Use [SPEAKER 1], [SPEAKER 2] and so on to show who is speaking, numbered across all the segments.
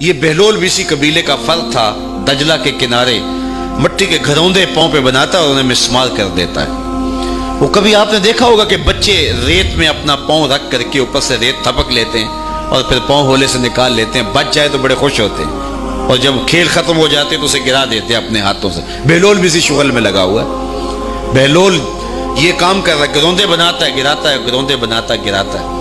[SPEAKER 1] یہ بہلول بھی اسی قبیلے کا فرد تھا، دجلہ کے کنارے مٹی کے گھروندے پاؤں پہ بناتا ہے اور انہیں مسمار کر دیتا ہے۔ وہ کبھی آپ نے دیکھا ہوگا کہ بچے ریت میں اپنا پاؤں رکھ کر کے اوپر سے ریت تھپک لیتے ہیں اور پھر پاؤں ہولے سے نکال لیتے ہیں، بچ جائے تو بڑے خوش ہوتے ہیں، اور جب کھیل ختم ہو جاتے ہیں تو اسے گرا دیتے ہیں اپنے ہاتھوں سے۔ بہلول بھی اسی شغل میں لگا ہوا ہے۔ بہلول یہ کام کر رہا ہے، گروندے بناتا ہے گراتا ہے، گروندے بناتا ہے گراتا ہے۔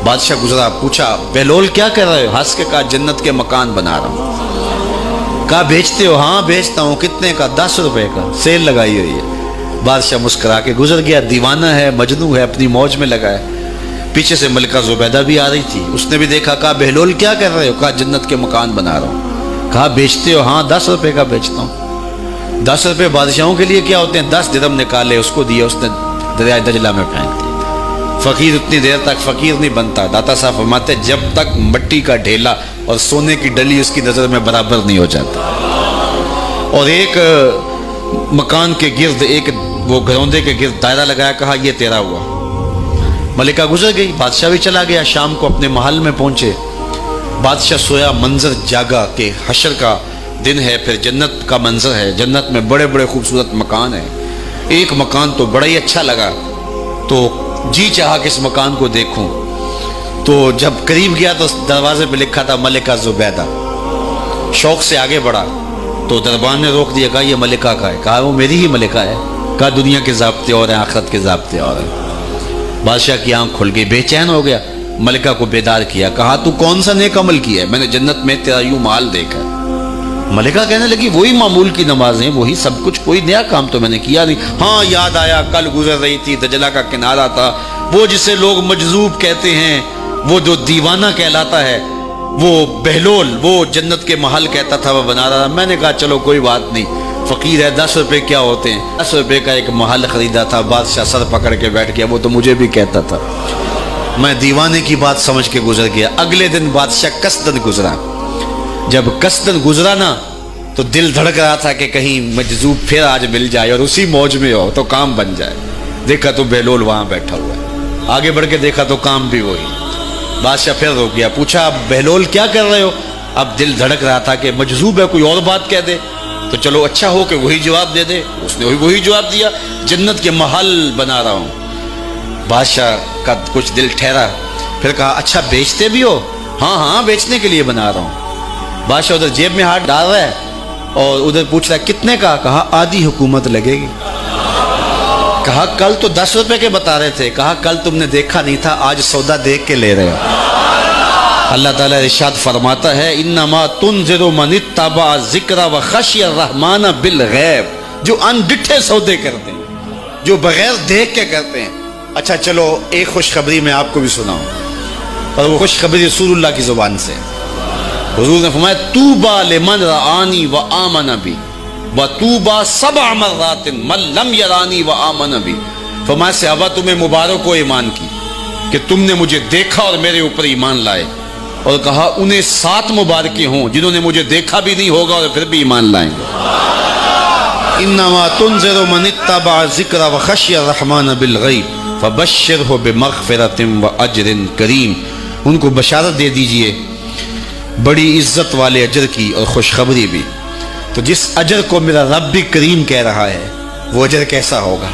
[SPEAKER 1] بادشاہ گزرا، پوچھا بہلول کیا کر رہے ہو؟ ہنس کے کہا جنت کے مکان بنا رہا ہوں۔ کہا بیچتے ہو؟ ہاں بیچتا ہوں۔ کتنے کا؟ 10 روپے کا، سیل لگائی ہوئی ہے۔ بادشاہ مسکرا کے گزر گیا، دیوانہ ہے، مجنوں ہے، اپنی موج میں لگا ہے۔ پیچھے سے ملکہ زبیدہ بھی آ رہی تھی، اس نے بھی دیکھا، کہا بہلول کیا کر رہے ہو؟ کہا جنت کے مکان بنا رہا ہوں۔ کہا بیچتے ہو؟ ہاں 10 روپے کا بیچتا ہوں۔ 10 روپے بادشاہوں کے لیے کیا ہوتے ہیں؟ 10 درہم نکالے، اس کو دیا، اس نے دریائے دجلہ میں پھینک دیا۔ فقیر اتنی دیر تک فقیر نہیں بنتا، داتا صاحب فرماتے جب تک مٹی کا ڈھیلا اور سونے کی ڈلی اس کی نظر میں برابر نہیں ہو جاتا۔ اور ایک مکان کے گرد، ایک وہ گھروندے کے گرد دائرہ لگایا، کہا یہ تیرا ہوا۔ ملکہ گزر گئی، بادشاہ بھی چلا گیا۔ شام کو اپنے محل میں پہنچے، بادشاہ سویا، منظر جاگا کہ حشر کا دن ہے، پھر جنت کا منظر ہے، جنت میں بڑے بڑے خوبصورت مکان ہیں۔ ایک مکان تو بڑا ہی اچھا لگا، تو جی چاہا کہ اس مکان کو دیکھوں۔ تو جب قریب گیا تو دروازے پہ لکھا تھا ملکہ زبیدہ۔ شوق سے آگے بڑھا تو دربان نے روک دیا، کہا یہ ملکہ کا ہے؟ کہا وہ میری ہی ملکہ ہے۔ کہا دنیا کے ضابطے اور ہیں، آخرت کے ضابطے اور ہیں۔ بادشاہ کی آنکھ کھل گئی، بے چین ہو گیا، ملکہ کو بیدار کیا، کہا تو کون سا نیک عمل کیا ہے؟ میں نے جنت میں تیرا یوں محل دیکھا ہے۔ ملکہ کہنے لگی وہی معمول کی نمازیں، وہی سب کچھ، کوئی نیا کام تو میں نے کیا نہیں۔ ہاں یاد آیا، کل گزر رہی تھی، دجلہ کا کنارہ تھا، وہ جسے لوگ مجذوب کہتے ہیں، وہ جو دیوانہ کہلاتا ہے، وہ بہلول، وہ جنت کے محل کہتا تھا، وہ بنا رہا۔ میں نے کہا چلو کوئی بات نہیں، فقیر ہے، 10 روپے کیا ہوتے ہیں؟ 10 روپے کا ایک محل خریدا تھا۔ بادشاہ سر پکڑ کے بیٹھ گیا، وہ تو مجھے بھی کہتا تھا۔ میں دیوانے کی بات سمجھ کے گزر گیا۔ اگلے دن بادشاہ قصدن گزرا۔ جب قصدن گزرا نا تو دل دھڑک رہا تھا کہ کہیں مجذوب پھر آج مل جائے اور اسی موج میں ہو تو کام بن جائے۔ دیکھا تو بہلول وہاں بیٹھا ہوا ہے، آگے بڑھ کے دیکھا تو کام بھی وہی۔ بادشاہ پھر رک گیا، پوچھا بہلول کیا کر رہے ہو؟ اب دل دھڑک رہا تھا کہ مجذوب ہے، کوئی اور بات کہہ دے تو چلو اچھا ہو کہ وہی جواب دے دے۔ اس نے وہی جواب دیا، جنت کے محل بنا رہا ہوں۔ بادشاہ کا کچھ دل ٹھہرا، پھر کہا اچھا بیچتے بھی ہو؟ ہاں ہاں بیچنے کے لیے بنا رہا ہوں۔ بادشاہ ادھر جیب میں ہاتھ ڈال رہا ہے اور ادھر پوچھ رہا ہے کتنے کا؟ کہا آدھی حکومت لگے گی۔ کہا کل تو 10 روپے کے بتا رہے تھے۔ کہا کل تم نے دیکھا نہیں تھا، آج سودا دیکھ کے لے رہے ہو۔ اللہ تعالیٰ ارشاد فرماتا ہے انما تنذر من اتبع ذکر وخشی الرحمن بالغیب، جو ان ڈٹھے سودے کرتے ہیں، جو بغیر دیکھ کے کرتے ہیں۔ اچھا چلو ایک خوشخبری میں آپ کو بھی سناؤں، اور وہ خوشخبری رسول اللہ کی زبان سے۔ حضور نے فرمایا طوبی لمن رآنی وآمن بی وطوبی 7 مرات من لم یرانی وآمن بی۔ فرمایا صحابہ تمہیں مبارک ہو ایمان کی کہ تم نے مجھے دیکھا اور میرے اوپر ایمان لائے، اور کہا انہیں 7 مبارکیں ہوں جنہوں نے مجھے دیکھا بھی نہیں ہوگا اور پھر بھی ایمان لائیں گے۔ انما تنذر من اتبع ذکر وخشی الرحمن بالغیب فبشرہ بمغفرۃ واجر کریم۔ ان کو بشارت دے دیجئے بڑی عزت والے اجر کی اور خوشخبری بھی۔ تو جس اجر کو میرا رب بھی کریم کہہ رہا ہے وہ اجر کیسا ہوگا؟